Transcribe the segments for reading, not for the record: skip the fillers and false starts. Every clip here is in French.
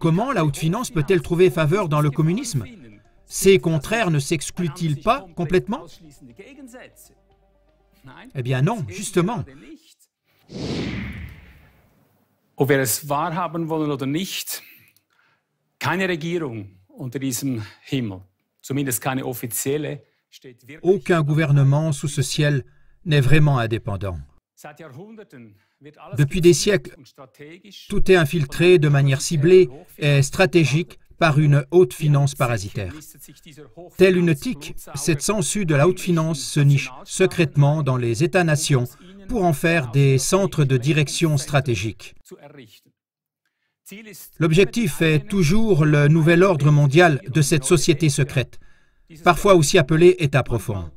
Comment la haute finance peut-elle trouver faveur dans le communisme? Ces contraires ne s'excluent-ils pas complètement? Eh bien non, justement. Ob wir es wahrhaben wollen oder nicht, keine Regierung unter diesem Himmel, zumindest keine offizielle, steht wirklich. Aucun gouvernement sous ce ciel n'est vraiment indépendant. Depuis des siècles, tout est infiltré de manière ciblée et stratégique par une haute finance parasitaire. Telle une tique, cette sangsue de la haute finance se niche secrètement dans les États-nations pour en faire des centres de direction stratégiques. L'objectif est toujours le nouvel ordre mondial de cette société secrète, parfois aussi appelée État profond.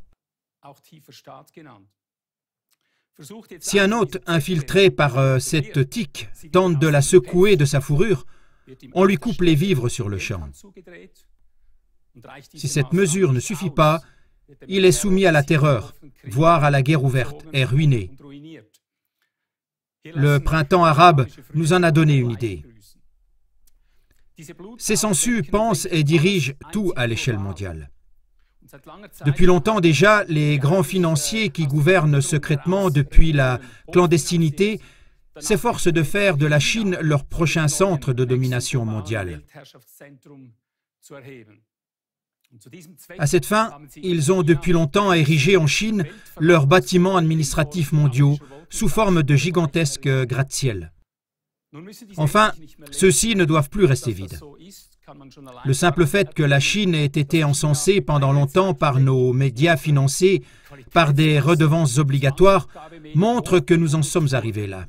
Si un hôte infiltré par cette tique tente de la secouer de sa fourrure, on lui coupe les vivres sur le champ. Si cette mesure ne suffit pas, il est soumis à la terreur, voire à la guerre ouverte, et ruiné. Le printemps arabe nous en a donné une idée. Ces sangsues pensent et dirigent tout à l'échelle mondiale. Depuis longtemps déjà, les grands financiers qui gouvernent secrètement depuis la clandestinité s'efforcent de faire de la Chine leur prochain centre de domination mondiale. À cette fin, ils ont depuis longtemps érigé en Chine leurs bâtiments administratifs mondiaux sous forme de gigantesques gratte-ciel. Enfin, ceux-ci ne doivent plus rester vides. Le simple fait que la Chine ait été encensée pendant longtemps par nos médias financés par des redevances obligatoires montre que nous en sommes arrivés là.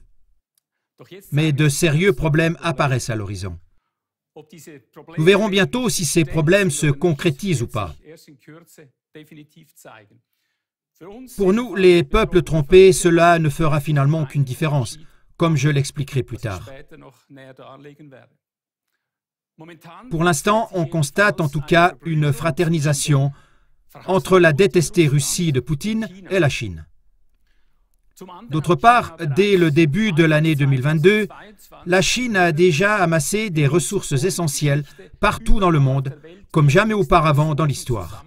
Mais de sérieux problèmes apparaissent à l'horizon. Nous verrons bientôt si ces problèmes se concrétisent ou pas. Pour nous, les peuples trompés, cela ne fera finalement aucune différence, comme je l'expliquerai plus tard. Pour l'instant, on constate en tout cas une fraternisation entre la détestée Russie de Poutine et la Chine. D'autre part, dès le début de l'année 2022, la Chine a déjà amassé des ressources essentielles partout dans le monde, comme jamais auparavant dans l'histoire.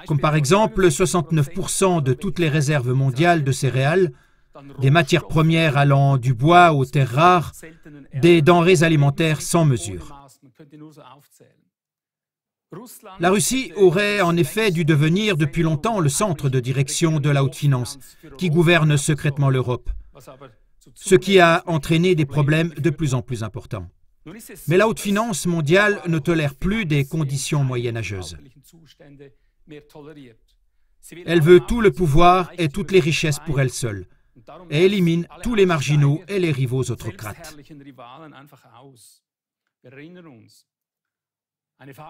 Comme par exemple 69% de toutes les réserves mondiales de céréales, des matières premières allant du bois aux terres rares, des denrées alimentaires sans mesure. La Russie aurait en effet dû devenir depuis longtemps le centre de direction de la haute finance, qui gouverne secrètement l'Europe, ce qui a entraîné des problèmes de plus en plus importants. Mais la haute finance mondiale ne tolère plus des conditions moyenâgeuses. Elle veut tout le pouvoir et toutes les richesses pour elle seule, et élimine tous les marginaux et les rivaux autocrates.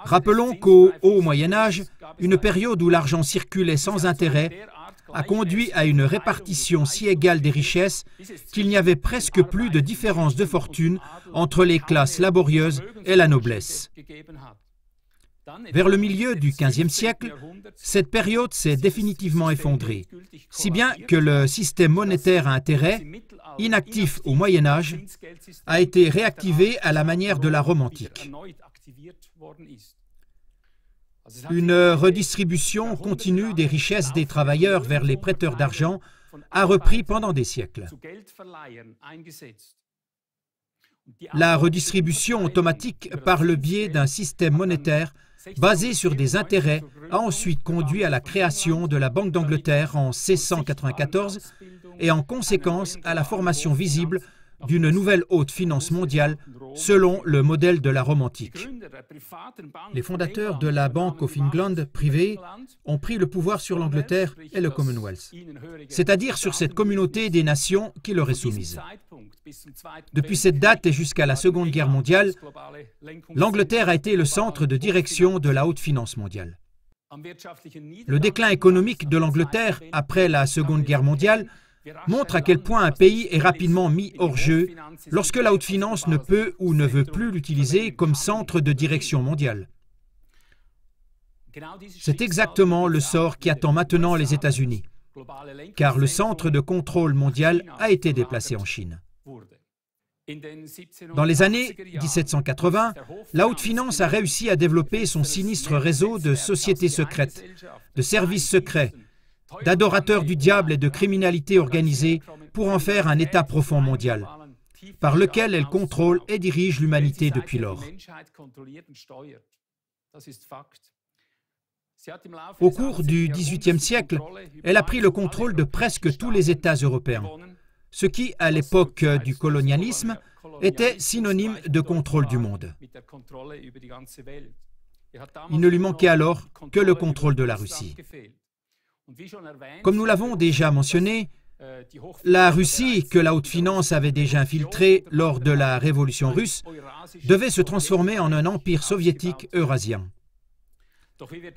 Rappelons qu'au Haut Moyen-Âge, une période où l'argent circulait sans intérêt a conduit à une répartition si égale des richesses qu'il n'y avait presque plus de différence de fortune entre les classes laborieuses et la noblesse. Vers le milieu du XVe siècle, cette période s'est définitivement effondrée, si bien que le système monétaire à intérêt, inactif au Moyen-Âge, a été réactivé à la manière de la Rome antique. Une redistribution continue des richesses des travailleurs vers les prêteurs d'argent a repris pendant des siècles. La redistribution automatique par le biais d'un système monétaire basé sur des intérêts a ensuite conduit à la création de la Banque d'Angleterre en 1694 et en conséquence à la formation visible d'une nouvelle haute finance mondiale selon le modèle de la Rome antique. Les fondateurs de la Bank of England privée ont pris le pouvoir sur l'Angleterre et le Commonwealth, c'est-à-dire sur cette communauté des nations qui leur est soumise. Depuis cette date et jusqu'à la Seconde Guerre mondiale, l'Angleterre a été le centre de direction de la haute finance mondiale. Le déclin économique de l'Angleterre après la Seconde Guerre mondiale montre à quel point un pays est rapidement mis hors jeu lorsque la haute finance ne peut ou ne veut plus l'utiliser comme centre de direction mondiale. C'est exactement le sort qui attend maintenant les États-Unis, car le centre de contrôle mondial a été déplacé en Chine. Dans les années 1780, la haute finance a réussi à développer son sinistre réseau de sociétés secrètes, de services secrets, d'adorateurs du diable et de criminalité organisée pour en faire un État profond mondial, par lequel elle contrôle et dirige l'humanité depuis lors. Au cours du XVIIIe siècle, elle a pris le contrôle de presque tous les États européens, ce qui, à l'époque du colonialisme, était synonyme de contrôle du monde. Il ne lui manquait alors que le contrôle de la Russie. Comme nous l'avons déjà mentionné, la Russie, que la haute finance avait déjà infiltrée lors de la Révolution russe, devait se transformer en un empire soviétique eurasien.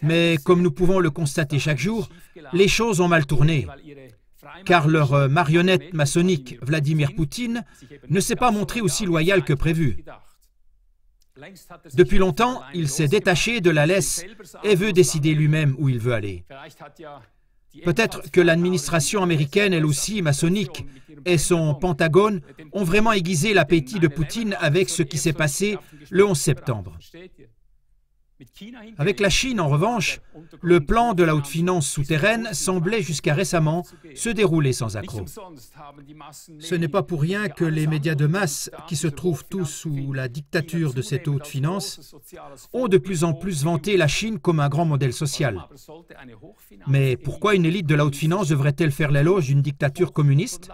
Mais comme nous pouvons le constater chaque jour, les choses ont mal tourné, car leur marionnette maçonnique, Vladimir Poutine, ne s'est pas montré aussi loyal que prévu. Depuis longtemps, il s'est détaché de la laisse et veut décider lui-même où il veut aller. Peut-être que l'administration américaine, elle aussi maçonnique, et son Pentagone ont vraiment aiguisé l'appétit de Poutine avec ce qui s'est passé le 11 septembre. Avec la Chine, en revanche, le plan de la haute finance souterraine semblait jusqu'à récemment se dérouler sans accroc. Ce n'est pas pour rien que les médias de masse, qui se trouvent tous sous la dictature de cette haute finance, ont de plus en plus vanté la Chine comme un grand modèle social. Mais pourquoi une élite de la haute finance devrait-elle faire l'éloge d'une dictature communiste ?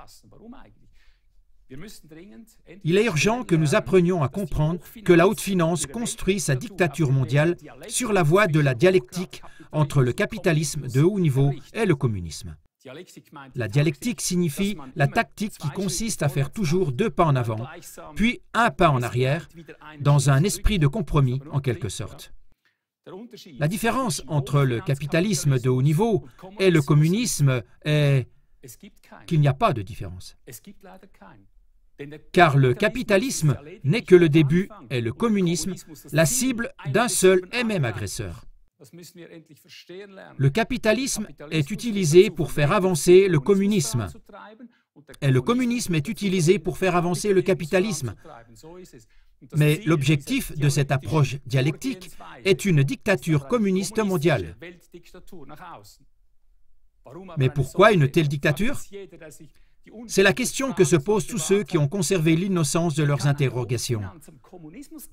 Il est urgent que nous apprenions à comprendre que la haute finance construit sa dictature mondiale sur la voie de la dialectique entre le capitalisme de haut niveau et le communisme. La dialectique signifie la tactique qui consiste à faire toujours 2 pas en avant, puis 1 pas en arrière, dans un esprit de compromis en quelque sorte. La différence entre le capitalisme de haut niveau et le communisme est qu'il n'y a pas de différence. Car le capitalisme n'est que le début et le communisme la cible d'un seul et même agresseur. Le capitalisme est utilisé pour faire avancer le communisme et le communisme est utilisé pour faire avancer le capitalisme. Mais l'objectif de cette approche dialectique est une dictature communiste mondiale. Mais pourquoi une telle dictature ? C'est la question que se posent tous ceux qui ont conservé l'innocence de leurs interrogations.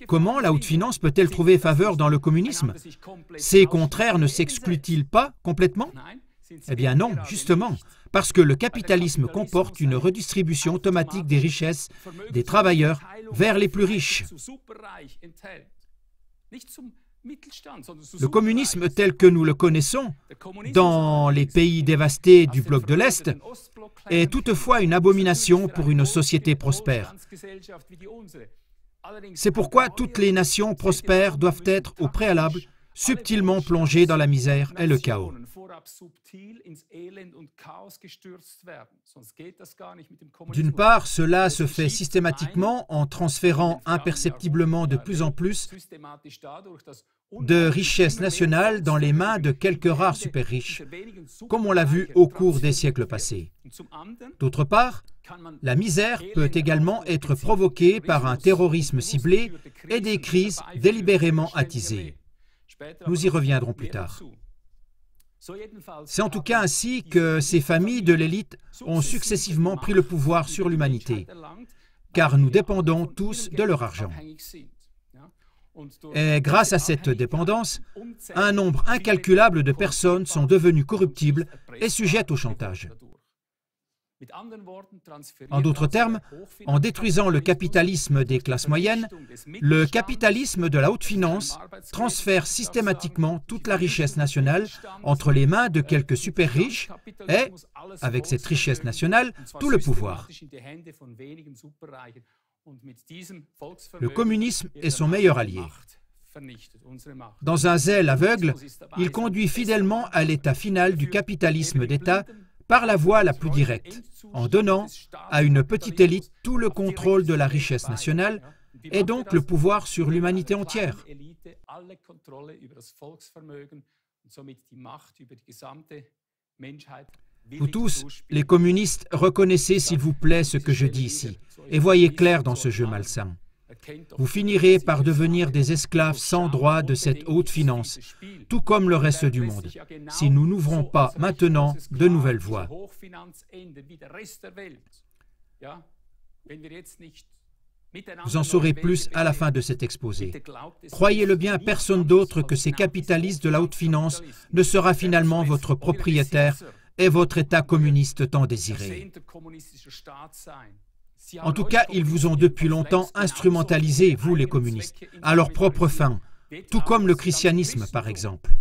Comment la haute finance peut-elle trouver faveur dans le communisme? Ces contraires ne s'excluent-ils pas complètement? Eh bien non, justement, parce que le capitalisme comporte une redistribution automatique des richesses des travailleurs vers les plus riches. Le communisme tel que nous le connaissons dans les pays dévastés du bloc de l'Est est toutefois une abomination pour une société prospère. C'est pourquoi toutes les nations prospères doivent être au préalable subtilement plongées dans la misère et le chaos. D'une part, cela se fait systématiquement en transférant imperceptiblement de plus en plus de richesses nationales dans les mains de quelques rares super riches, comme on l'a vu au cours des siècles passés. D'autre part, la misère peut également être provoquée par un terrorisme ciblé et des crises délibérément attisées. Nous y reviendrons plus tard. C'est en tout cas ainsi que ces familles de l'élite ont successivement pris le pouvoir sur l'humanité, car nous dépendons tous de leur argent. Et grâce à cette dépendance, un nombre incalculable de personnes sont devenues corruptibles et sujettes au chantage. En d'autres termes, en détruisant le capitalisme des classes moyennes, le capitalisme de la haute finance transfère systématiquement toute la richesse nationale entre les mains de quelques super riches et, avec cette richesse nationale, tout le pouvoir. Le communisme est son meilleur allié. Dans un zèle aveugle, il conduit fidèlement à l'état final du capitalisme d'État par la voie la plus directe, en donnant à une petite élite tout le contrôle de la richesse nationale et donc le pouvoir sur l'humanité entière. Vous tous, les communistes, reconnaissez s'il vous plaît ce que je dis ici, et voyez clair dans ce jeu malsain. Vous finirez par devenir des esclaves sans droit de cette haute finance, tout comme le reste du monde, si nous n'ouvrons pas maintenant de nouvelles voies. Vous en saurez plus à la fin de cet exposé. Croyez-le bien, personne d'autre que ces capitalistes de la haute finance ne sera finalement votre propriétaire et votre État communiste tant désiré. En tout cas, ils vous ont depuis longtemps instrumentalisé, vous les communistes, à leur propre fin, tout comme le christianisme par exemple.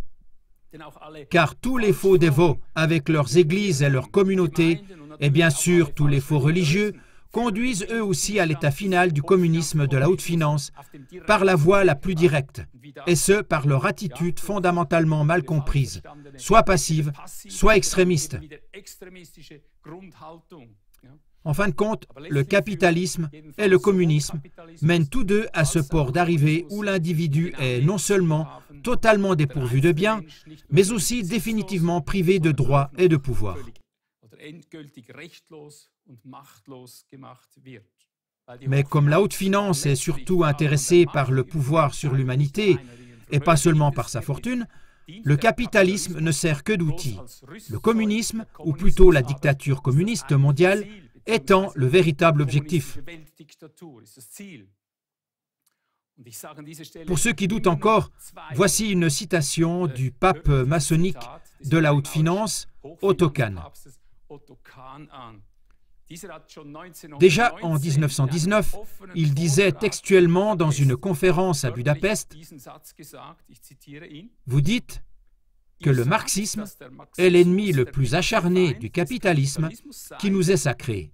Car tous les faux dévots, avec leurs églises et leurs communautés, et bien sûr tous les faux religieux, conduisent eux aussi à l'état final du communisme de la haute finance par la voie la plus directe, et ce par leur attitude fondamentalement mal comprise, soit passive, soit extrémiste. En fin de compte, le capitalisme et le communisme mènent tous deux à ce port d'arrivée où l'individu est non seulement totalement dépourvu de biens, mais aussi définitivement privé de droits et de pouvoir. Mais comme la haute finance est surtout intéressée par le pouvoir sur l'humanité, et pas seulement par sa fortune, le capitalisme ne sert que d'outil. Le communisme, ou plutôt la dictature communiste mondiale, étant le véritable objectif. Pour ceux qui doutent encore, voici une citation du pape maçonnique de la haute finance, Otto Kahn. Déjà en 1919, il disait textuellement dans une conférence à Budapest, « Vous dites que le marxisme est l'ennemi le plus acharné du capitalisme qui nous est sacré.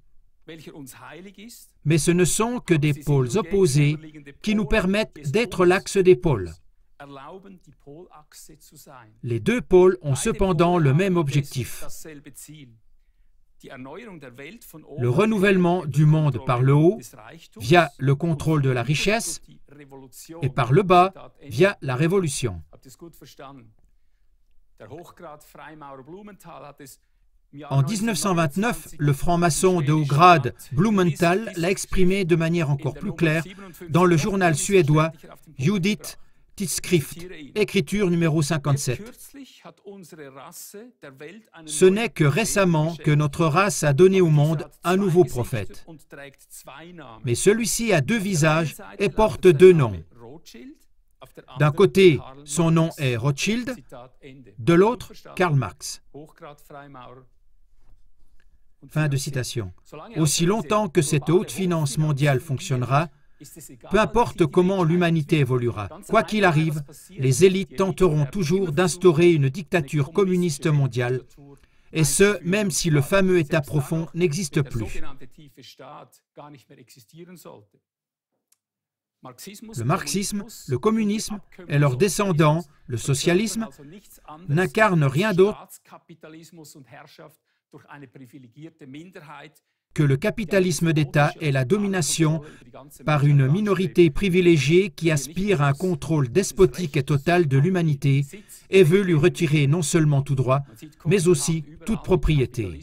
Mais ce ne sont que des pôles opposés qui nous permettent d'être l'axe des pôles. Les deux pôles ont cependant le même objectif. Le renouvellement du monde par le haut, via le contrôle de la richesse, et par le bas, via la révolution. En 1929, le franc-maçon de haut grade Blumenthal l'a exprimé de manière encore plus claire dans le journal suédois Judith Tidskrift, écriture numéro 57. Ce n'est que récemment que notre race a donné au monde un nouveau prophète. Mais celui-ci a deux visages et porte deux noms. D'un côté, son nom est Rothschild, de l'autre, Karl Marx. Fin de citation. Aussi longtemps que cette haute finance mondiale fonctionnera, peu importe comment l'humanité évoluera, quoi qu'il arrive, les élites tenteront toujours d'instaurer une dictature communiste mondiale, et ce, même si le fameux État profond n'existe plus. Le marxisme, le communisme et leurs descendants, le socialisme, n'incarnent rien d'autre que le capitalisme d'État et la domination par une minorité privilégiée qui aspire à un contrôle despotique et total de l'humanité et veut lui retirer non seulement tout droit, mais aussi toute propriété.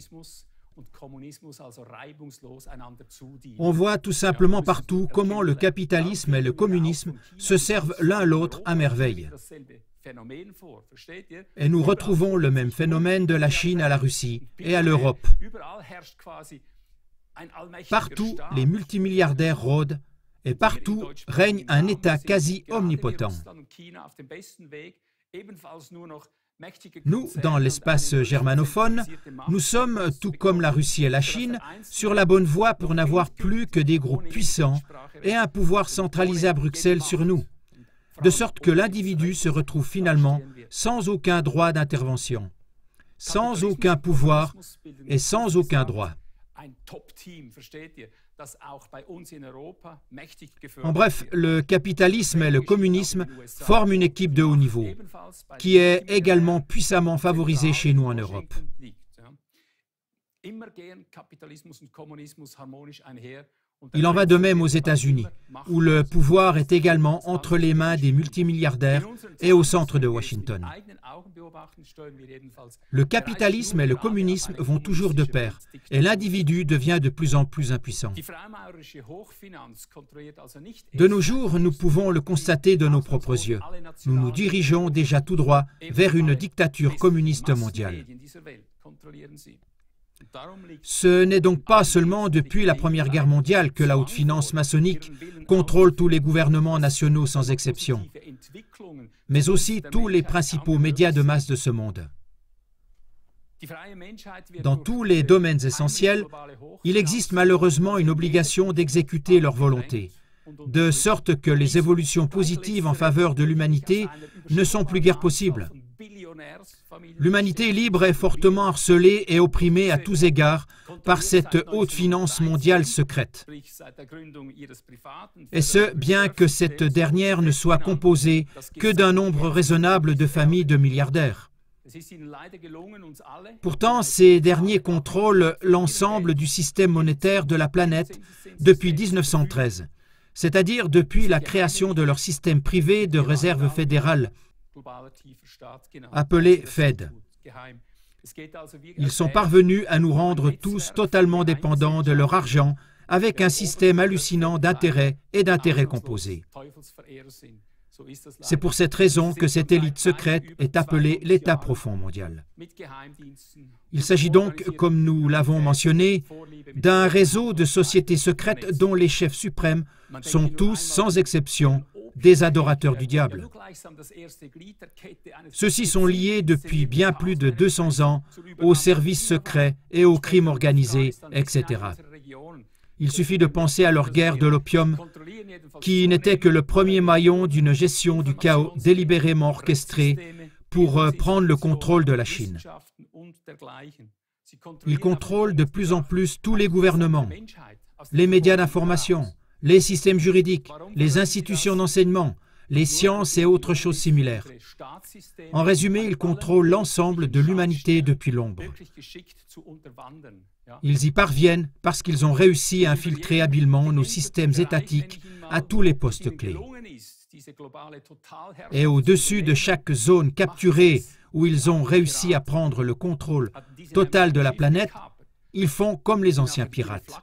On voit tout simplement partout comment le capitalisme et le communisme se servent l'un l'autre à merveille. Et nous retrouvons le même phénomène de la Chine à la Russie et à l'Europe. Partout, les multimilliardaires rôdent et partout règne un État quasi omnipotent. Nous, dans l'espace germanophone, nous sommes, tout comme la Russie et la Chine, sur la bonne voie pour n'avoir plus que des groupes puissants et un pouvoir centralisé à Bruxelles sur nous, de sorte que l'individu se retrouve finalement sans aucun droit d'intervention, sans aucun pouvoir et sans aucun droit. En bref, le capitalisme et le communisme forment une équipe de haut niveau, qui est également puissamment favorisée chez nous en Europe. Il en va de même aux États-Unis. où le pouvoir est également entre les mains des multimilliardaires et au centre de Washington. Le capitalisme et le communisme vont toujours de pair, et l'individu devient de plus en plus impuissant. De nos jours, nous pouvons le constater de nos propres yeux. Nous nous dirigeons déjà tout droit vers une dictature communiste mondiale. Ce n'est donc pas seulement depuis la Première Guerre mondiale que la haute finance maçonnique contrôle tous les gouvernements nationaux sans exception, mais aussi tous les principaux médias de masse de ce monde. Dans tous les domaines essentiels, il existe malheureusement une obligation d'exécuter leur volonté, de sorte que les évolutions positives en faveur de l'humanité ne sont plus guère possibles. L'humanité libre est fortement harcelée et opprimée à tous égards par cette haute finance mondiale secrète. Et ce, bien que cette dernière ne soit composée que d'un nombre raisonnable de familles de milliardaires. Pourtant, ces derniers contrôlent l'ensemble du système monétaire de la planète depuis 1913, c'est-à-dire depuis la création de leur système privé de réserve fédérale, appelé Fed. Ils sont parvenus à nous rendre tous totalement dépendants de leur argent avec un système hallucinant d'intérêts et d'intérêts composés. C'est pour cette raison que cette élite secrète est appelée l'État profond mondial. Il s'agit donc, comme nous l'avons mentionné, d'un réseau de sociétés secrètes dont les chefs suprêmes sont tous, sans exception, des adorateurs du diable. Ceux-ci sont liés depuis bien plus de 200 ans aux services secrets et au crime organisé, etc. Il suffit de penser à leur guerre de l'opium, qui n'était que le premier maillon d'une gestion du chaos délibérément orchestrée pour prendre le contrôle de la Chine. Ils contrôlent de plus en plus tous les gouvernements, les médias d'information, les systèmes juridiques, les institutions d'enseignement, les sciences et autres choses similaires. En résumé, ils contrôlent l'ensemble de l'humanité depuis l'ombre. Ils y parviennent parce qu'ils ont réussi à infiltrer habilement nos systèmes étatiques à tous les postes clés. Et au-dessus de chaque zone capturée où ils ont réussi à prendre le contrôle total de la planète, ils font comme les anciens pirates.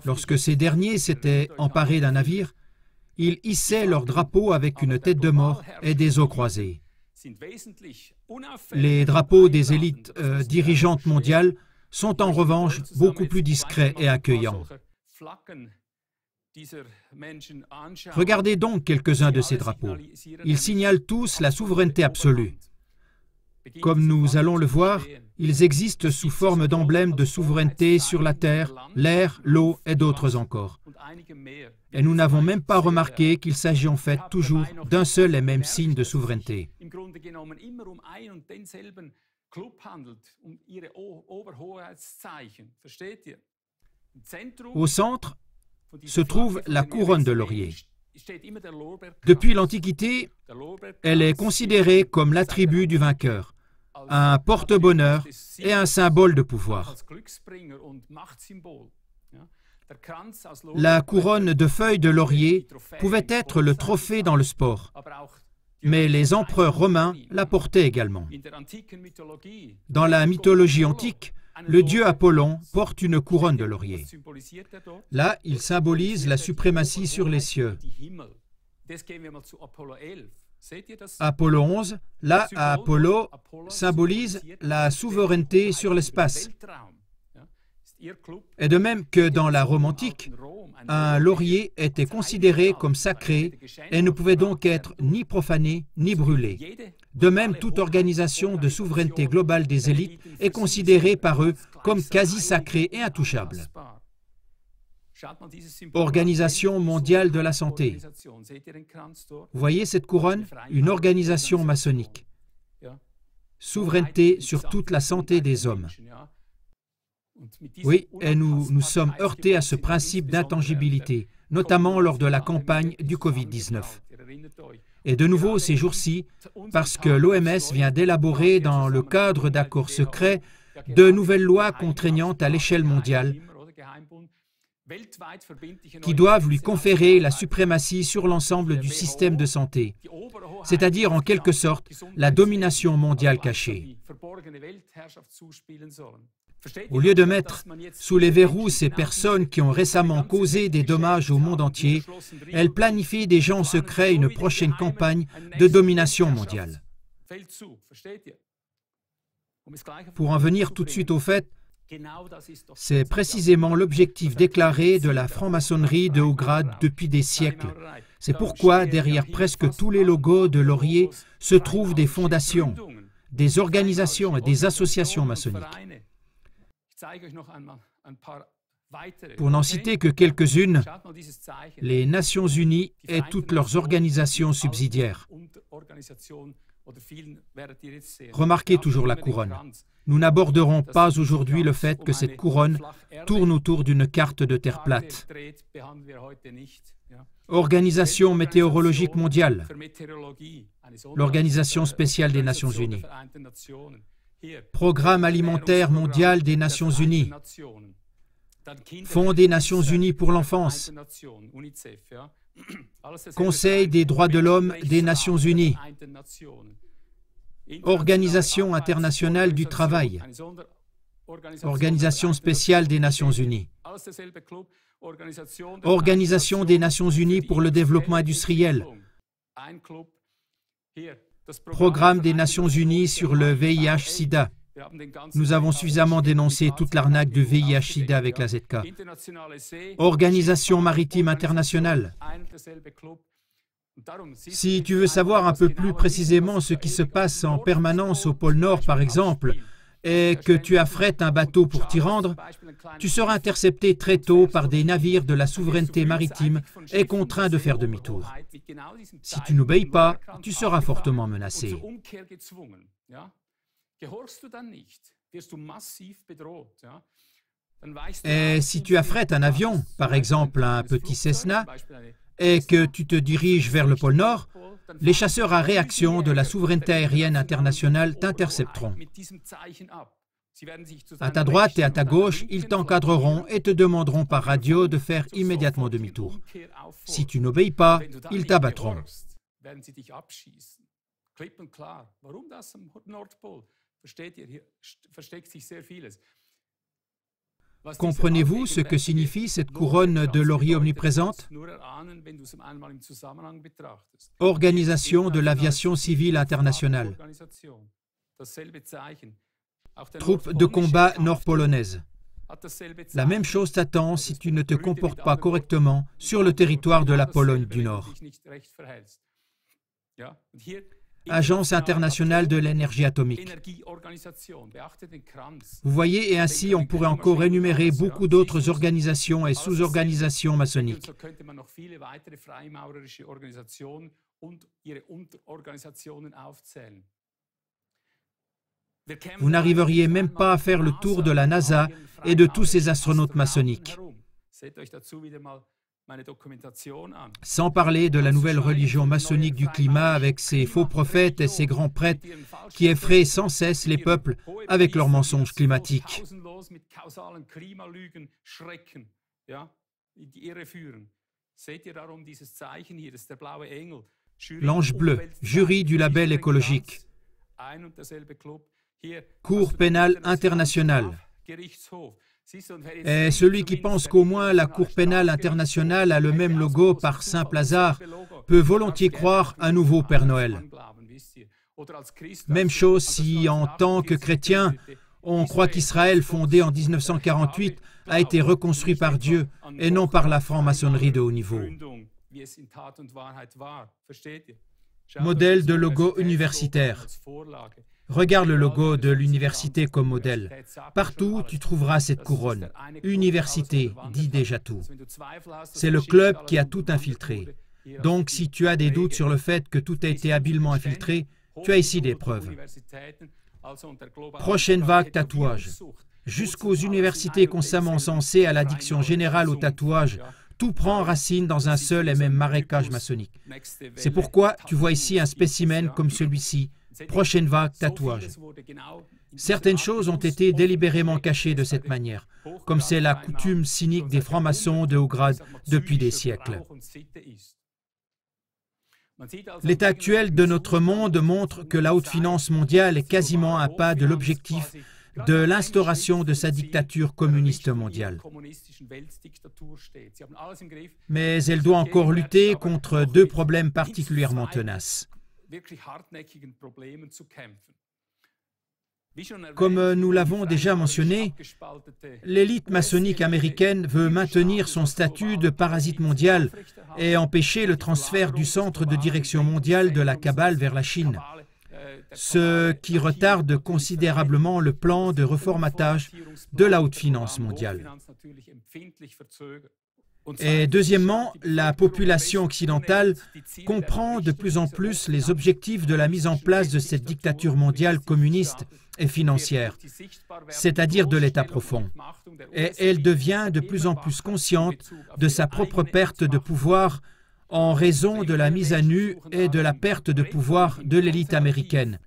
Lorsque ces derniers s'étaient emparés d'un navire, ils hissaient leur drapeau avec une tête de mort et des os croisés. Les drapeaux des élites dirigeantes mondiales sont en revanche beaucoup plus discrets et accueillants. Regardez donc quelques-uns de ces drapeaux. Ils signalent tous la souveraineté absolue. Comme nous allons le voir, ils existent sous forme d'emblèmes de souveraineté sur la terre, l'air, l'eau et d'autres encore. Et nous n'avons même pas remarqué qu'il s'agit en fait toujours d'un seul et même signe de souveraineté. Au centre se trouve la couronne de laurier. Depuis l'Antiquité, elle est considérée comme l'attribut du vainqueur, un porte-bonheur et un symbole de pouvoir. La couronne de feuilles de laurier pouvait être le trophée dans le sport, mais les empereurs romains la portaient également. Dans la mythologie antique, le dieu Apollon porte une couronne de laurier. Là, il symbolise la suprématie sur les cieux. Apollo 11, là, à Apollo, symbolise la souveraineté sur l'espace. Et de même que dans la Rome antique, un laurier était considéré comme sacré et ne pouvait donc être ni profané ni brûlé. De même, toute organisation de souveraineté globale des élites est considérée par eux comme quasi sacrée et intouchable. Organisation mondiale de la santé. Vous voyez cette couronne? Une organisation maçonnique. Souveraineté sur toute la santé des hommes. Oui, et nous sommes heurtés à ce principe d'intangibilité, notamment lors de la campagne du Covid-19. Et de nouveau ces jours-ci, parce que l'OMS vient d'élaborer dans le cadre d'accords secrets de nouvelles lois contraignantes à l'échelle mondiale, qui doivent lui conférer la suprématie sur l'ensemble du système de santé, c'est-à-dire en quelque sorte la domination mondiale cachée. Au lieu de mettre sous les verrous ces personnes qui ont récemment causé des dommages au monde entier, elle planifie déjà en secret une prochaine campagne de domination mondiale. Pour en venir tout de suite au fait, c'est précisément l'objectif déclaré de la franc-maçonnerie de haut grade depuis des siècles. C'est pourquoi derrière presque tous les logos de Laurier se trouvent des fondations, des organisations et des associations maçonniques. Pour n'en citer que quelques-unes, les Nations Unies et toutes leurs organisations subsidiaires. Remarquez toujours la couronne. Nous n'aborderons pas aujourd'hui le fait que cette couronne tourne autour d'une carte de terre plate. Organisation météorologique mondiale, l'Organisation spéciale des Nations Unies, Programme alimentaire mondial des Nations Unies, Fonds des Nations Unies pour l'enfance, Conseil des droits de l'homme des Nations Unies, Organisation internationale du travail, Organisation spéciale des Nations Unies, Organisation des Nations Unies pour le développement industriel, Programme des Nations Unies sur le VIH-Sida. Nous avons suffisamment dénoncé toute l'arnaque du VIH-Sida avec la ZK. Organisation maritime internationale. Si tu veux savoir un peu plus précisément ce qui se passe en permanence au pôle Nord, par exemple, et que tu affrètes un bateau pour t'y rendre, tu seras intercepté très tôt par des navires de la souveraineté maritime et contraint de faire demi-tour. Si tu n'obéis pas, tu seras fortement menacé. Et si tu affrètes un avion, par exemple un petit Cessna, et que tu te diriges vers le pôle Nord, les chasseurs à réaction de la souveraineté aérienne internationale t'intercepteront. À ta droite et à ta gauche, ils t'encadreront et te demanderont par radio de faire immédiatement demi-tour. Si tu n'obéis pas, ils t'abattront. Comprenez-vous ce que signifie cette couronne de laurier omniprésente? Organisation de l'aviation civile internationale. Troupes de combat nord-polonaises. La même chose t'attend si tu ne te comportes pas correctement sur le territoire de la Pologne du Nord. Agence internationale de l'énergie atomique. Vous voyez, et ainsi on pourrait encore énumérer beaucoup d'autres organisations et sous-organisations maçonniques. Vous n'arriveriez même pas à faire le tour de la NASA et de tous ces astronautes maçonniques. Sans parler de la nouvelle religion maçonnique du climat avec ses faux prophètes et ses grands prêtres qui effraient sans cesse les peuples avec leurs mensonges climatiques. L'ange bleu, jury du label écologique. Cour pénale internationale. Et celui qui pense qu'au moins la Cour pénale internationale a le même logo par simple hasard peut volontiers croire un nouveau Père Noël. Même chose si, en tant que chrétien, on croit qu'Israël, fondé en 1948, a été reconstruit par Dieu et non par la franc-maçonnerie de haut niveau. Modèle de logo universitaire. Regarde le logo de l'université comme modèle. Partout, tu trouveras cette couronne. Université dit déjà tout. C'est le club qui a tout infiltré. Donc, si tu as des doutes sur le fait que tout a été habilement infiltré, tu as ici des preuves. Prochaine vague tatouage. Jusqu'aux universités constamment censées à l'addiction générale au tatouage, tout prend racine dans un seul et même marécage maçonnique. C'est pourquoi tu vois ici un spécimen comme celui-ci, prochaine vague tatouage. Certaines choses ont été délibérément cachées de cette manière, comme c'est la coutume cynique des francs-maçons de haut grade depuis des siècles. L'état actuel de notre monde montre que la haute finance mondiale est quasiment à pas de l'objectif de l'instauration de sa dictature communiste mondiale. Mais elle doit encore lutter contre deux problèmes particulièrement tenaces. Comme nous l'avons déjà mentionné, l'élite maçonnique américaine veut maintenir son statut de parasite mondial et empêcher le transfert du centre de direction mondiale de la Kabbale vers la Chine, ce qui retarde considérablement le plan de reformatage de la haute finance mondiale. Et deuxièmement, la population occidentale comprend de plus en plus les objectifs de la mise en place de cette dictature mondiale communiste et financière, c'est-à-dire de l'État profond. Et elle devient de plus en plus consciente de sa propre perte de pouvoir en raison de la mise à nu et de la perte de pouvoir de l'élite américaine,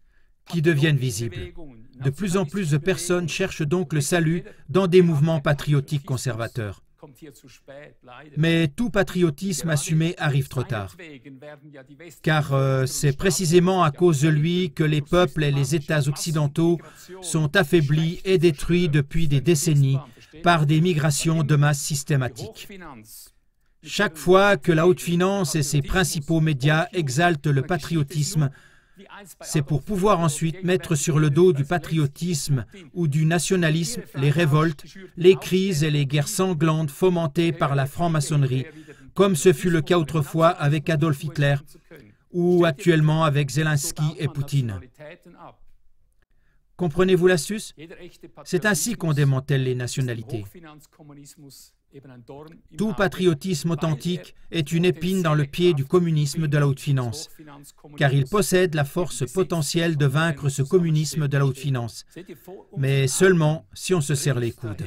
qui deviennent visibles. De plus en plus de personnes cherchent donc le salut dans des mouvements patriotiques conservateurs. Mais tout patriotisme assumé arrive trop tard, car c'est précisément à cause de lui que les peuples et les États occidentaux sont affaiblis et détruits depuis des décennies par des migrations de masse systématiques. Chaque fois que la haute finance et ses principaux médias exaltent le patriotisme, c'est pour pouvoir ensuite mettre sur le dos du patriotisme ou du nationalisme les révoltes, les crises et les guerres sanglantes fomentées par la franc-maçonnerie, comme ce fut le cas autrefois avec Adolf Hitler ou actuellement avec Zelensky et Poutine. Comprenez-vous l'astuce? C'est ainsi qu'on démantèle les nationalités. Tout patriotisme authentique est une épine dans le pied du communisme de la haute finance, car il possède la force potentielle de vaincre ce communisme de la haute finance, mais seulement si on se serre les coudes.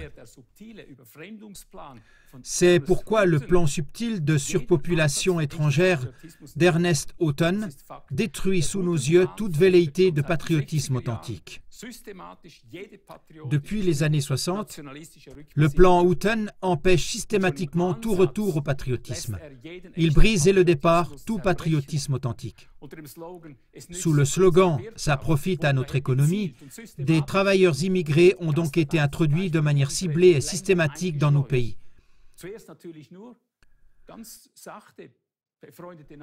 C'est pourquoi le plan subtil de surpopulation étrangère d'Ernest Houghton détruit sous nos yeux toute velléité de patriotisme authentique. Depuis les années 60, le plan Houghton empêche systématiquement tout retour au patriotisme. Il brise dès le départ tout patriotisme authentique. Sous le slogan « Ça profite à notre économie », des travailleurs immigrés ont donc été introduits de manière ciblée et systématique dans nos pays.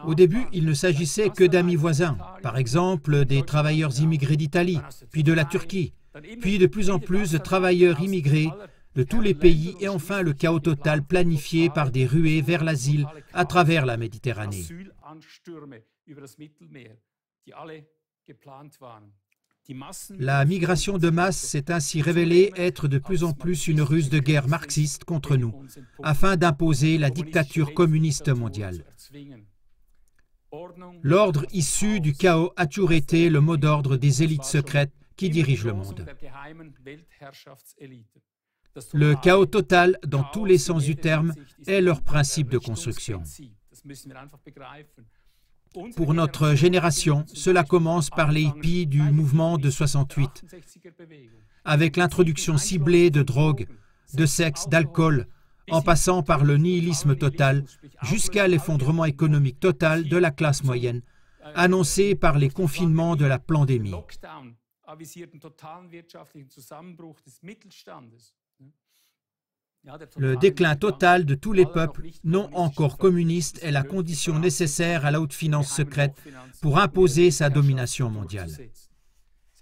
Au début, il ne s'agissait que d'amis voisins, par exemple des travailleurs immigrés d'Italie, puis de la Turquie, puis de plus en plus de travailleurs immigrés de tous les pays et enfin le chaos total planifié par des ruées vers l'asile à travers la Méditerranée. La migration de masse s'est ainsi révélée être de plus en plus une ruse de guerre marxiste contre nous, afin d'imposer la dictature communiste mondiale. L'ordre issu du chaos a toujours été le mot d'ordre des élites secrètes qui dirigent le monde. Le chaos total, dans tous les sens du terme, est leur principe de construction. Pour notre génération, cela commence par les hippies du mouvement de 68, avec l'introduction ciblée de drogue, de sexe, d'alcool, en passant par le nihilisme total, jusqu'à l'effondrement économique total de la classe moyenne, annoncé par les confinements de la pandémie. Le déclin total de tous les peuples non encore communistes est la condition nécessaire à la haute finance secrète pour imposer sa domination mondiale.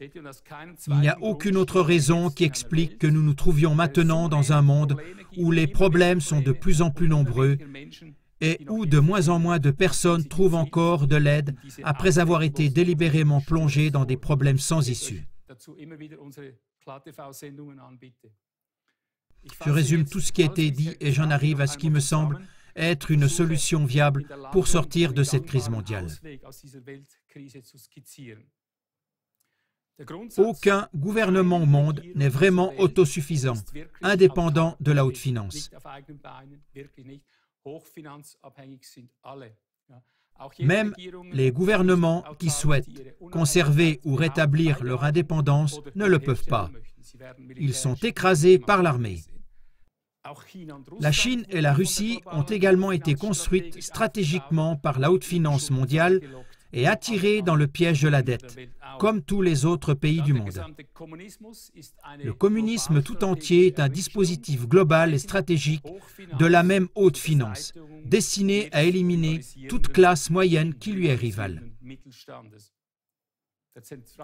Il n'y a aucune autre raison qui explique que nous nous trouvions maintenant dans un monde où les problèmes sont de plus en plus nombreux et où de moins en moins de personnes trouvent encore de l'aide après avoir été délibérément plongées dans des problèmes sans issue. Je résume tout ce qui a été dit et j'en arrive à ce qui me semble être une solution viable pour sortir de cette crise mondiale. Aucun gouvernement au monde n'est vraiment autosuffisant, indépendant de la haute finance. Même les gouvernements qui souhaitent conserver ou rétablir leur indépendance ne le peuvent pas. Ils sont écrasés par l'armée. La Chine et la Russie ont également été construites stratégiquement par la haute finance mondiale et attirées dans le piège de la dette, comme tous les autres pays du monde. Le communisme tout entier est un dispositif global et stratégique de la même haute finance, destiné à éliminer toute classe moyenne qui lui est rivale.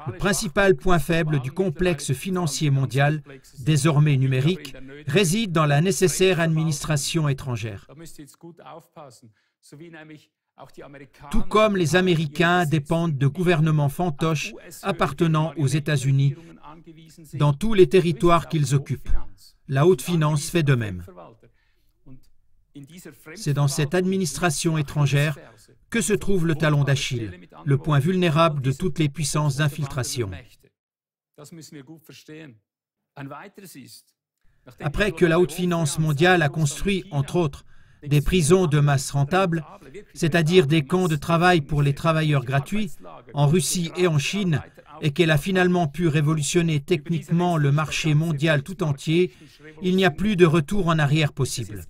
Le principal point faible du complexe financier mondial, désormais numérique, réside dans la nécessaire administration étrangère. Tout comme les Américains dépendent de gouvernements fantoches appartenant aux États-Unis dans tous les territoires qu'ils occupent, la haute finance fait de même. C'est dans cette administration étrangère que se trouve le talon d'Achille, le point vulnérable de toutes les puissances d'infiltration. Après que la haute finance mondiale a construit, entre autres, des prisons de masse rentables, c'est-à-dire des camps de travail pour les travailleurs gratuits, en Russie et en Chine, et qu'elle a finalement pu révolutionner techniquement le marché mondial tout entier, il n'y a plus de retour en arrière possible.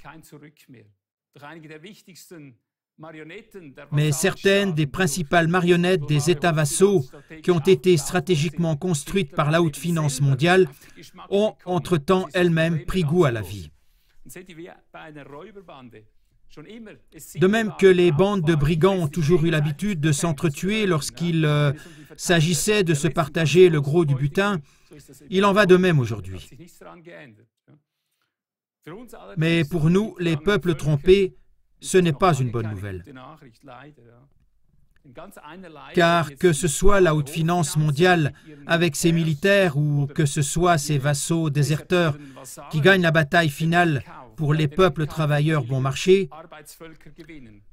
Mais certaines des principales marionnettes des États vassaux qui ont été stratégiquement construites par la haute finance mondiale ont entre-temps elles-mêmes pris goût à la vie. De même que les bandes de brigands ont toujours eu l'habitude de s'entretuer lorsqu'il s'agissait de se partager le gros du butin, il en va de même aujourd'hui. Mais pour nous, les peuples trompés, ce n'est pas une bonne nouvelle. Car que ce soit la haute finance mondiale avec ses militaires ou que ce soit ses vassaux déserteurs qui gagnent la bataille finale pour les peuples travailleurs bon marché,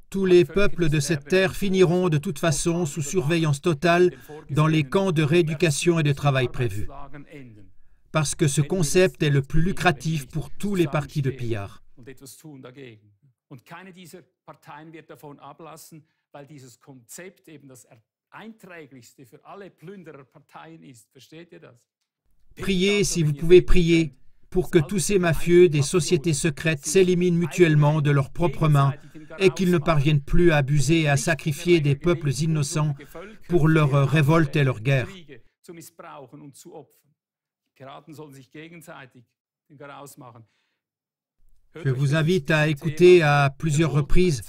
tous les peuples de cette terre finiront de toute façon sous surveillance totale dans les camps de rééducation et de travail prévus. Parce que ce concept est le plus lucratif pour tous les partis de pillards. Und keine dieser Parteien wird davon ablassen, weil dieses Konzept eben das einträglichste für alle Plündererparteien ist. Versteht ihr das? Priez si vous pouvez prier pour que tous ces mafieux des sociétés secrètes s'éliminent mutuellement de leurs propres mains et qu'ils ne parviennent plus à abuser et à sacrifier des peuples innocents pour leur révolte et leur guerre. Je vous invite à écouter à plusieurs reprises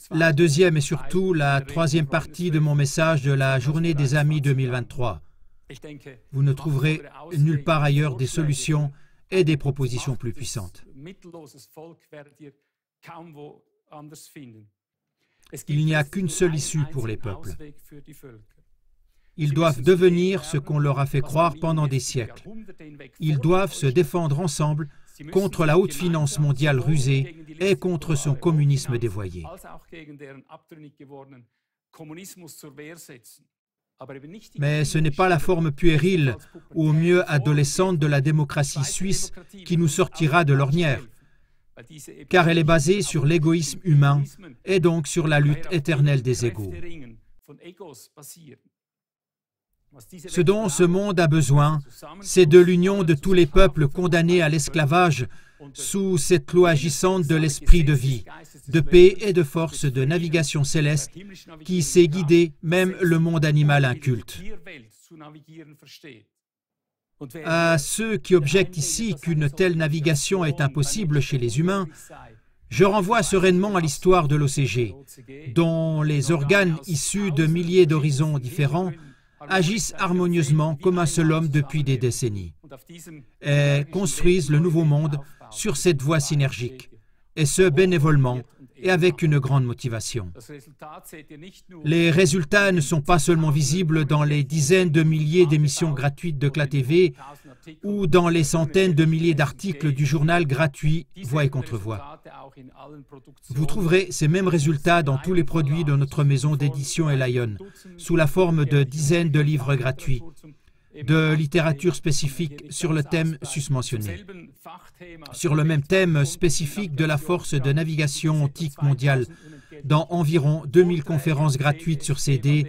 la deuxième et surtout la troisième partie de mon message de la Journée des Amis 2023. Vous ne trouverez nulle part ailleurs des solutions et des propositions plus puissantes. Il n'y a qu'une seule issue pour les peuples. Ils doivent devenir ce qu'on leur a fait croire pendant des siècles. Ils doivent se défendre ensemble contre la haute finance mondiale rusée et contre son communisme dévoyé. Mais ce n'est pas la forme puérile ou au mieux adolescente de la démocratie suisse qui nous sortira de l'ornière, car elle est basée sur l'égoïsme humain et donc sur la lutte éternelle des égos. Ce dont ce monde a besoin, c'est de l'union de tous les peuples condamnés à l'esclavage sous cette loi agissante de l'esprit de vie, de paix et de force de navigation céleste qui sait guider même le monde animal inculte. À ceux qui objectent ici qu'une telle navigation est impossible chez les humains, je renvoie sereinement à l'histoire de l'OCG, dont les organes issus de milliers d'horizons différents agissent harmonieusement comme un seul homme depuis des décennies et construisent le nouveau monde sur cette voie synergique, et ce bénévolement et avec une grande motivation. Les résultats ne sont pas seulement visibles dans les dizaines de milliers d'émissions gratuites de CLA TV ou dans les centaines de milliers d'articles du journal gratuit Voix et Contre-Voix. Vous trouverez ces mêmes résultats dans tous les produits de notre maison d'édition Elion, sous la forme de dizaines de livres gratuits, de littérature spécifique sur le thème susmentionné, sur le même thème spécifique de la force de navigation ontique mondiale, dans environ 2000 conférences gratuites sur CD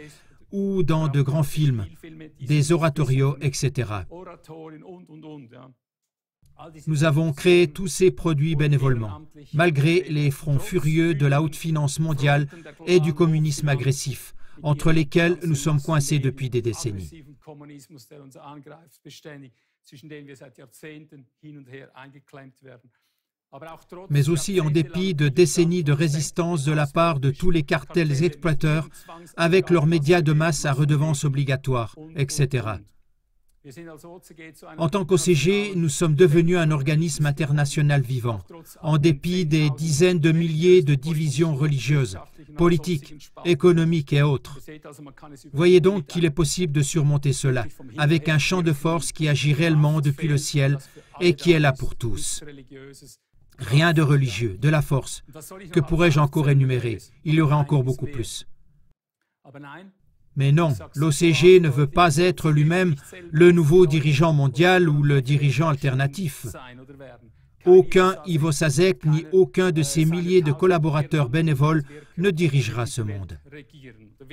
ou dans de grands films, des oratorios, etc. Nous avons créé tous ces produits bénévolement, malgré les fronts furieux de la haute finance mondiale et du communisme agressif, entre lesquels nous sommes coincés depuis des décennies. Mais aussi en dépit de décennies de résistance de la part de tous les cartels exploiteurs avec leurs médias de masse à redevance obligatoire, etc. En tant qu'OCG, nous sommes devenus un organisme international vivant, en dépit des dizaines de milliers de divisions religieuses, politiques, économiques et autres. Voyez donc qu'il est possible de surmonter cela, avec un champ de force qui agit réellement depuis le ciel et qui est là pour tous. Rien de religieux, de la force. Que pourrais-je encore énumérer? Il y aurait encore beaucoup plus. Mais non, l'OCG ne veut pas être lui-même le nouveau dirigeant mondial ou le dirigeant alternatif. Aucun Ivo Sasek ni aucun de ses milliers de collaborateurs bénévoles ne dirigera ce monde.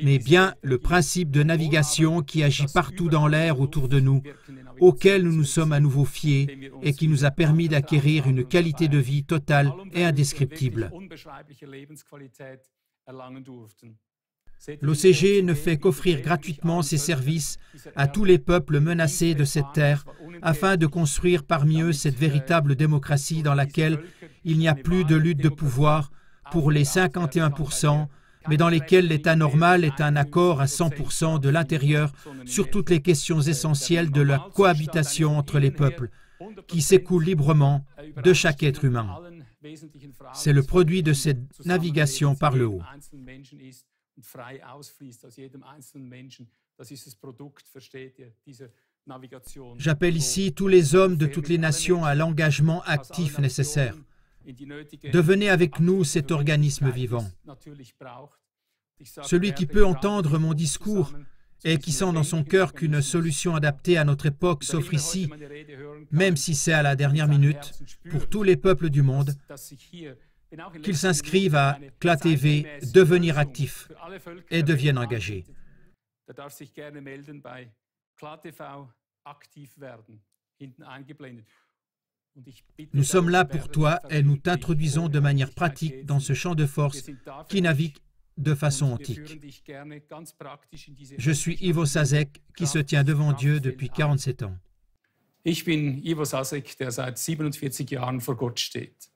Mais bien le principe de navigation qui agit partout dans l'air autour de nous, auquel nous nous sommes à nouveau fiés et qui nous a permis d'acquérir une qualité de vie totale et indescriptible. L'OCG ne fait qu'offrir gratuitement ses services à tous les peuples menacés de cette terre afin de construire parmi eux cette véritable démocratie dans laquelle il n'y a plus de lutte de pouvoir pour les 51%, mais dans lesquels l'État normal est un accord à 100% de l'intérieur sur toutes les questions essentielles de la cohabitation entre les peuples, qui s'écoule librement de chaque être humain. C'est le produit de cette navigation par le haut. J'appelle ici tous les hommes de toutes les nations à l'engagement actif nécessaire. Devenez avec nous cet organisme vivant. Celui qui peut entendre mon discours et qui sent dans son cœur qu'une solution adaptée à notre époque s'offre ici, même si c'est à la dernière minute, pour tous les peuples du monde, qu'ils s'inscrivent à CLA TV, devenir actifs et deviennent engagés. Nous sommes là pour toi et nous t'introduisons de manière pratique dans ce champ de force qui navigue de façon antique. Je suis Ivo Sasek qui se tient devant Dieu depuis 47 ans. Ich bin Ivo Sasek, der seit 47 Jahren vor Gott steht.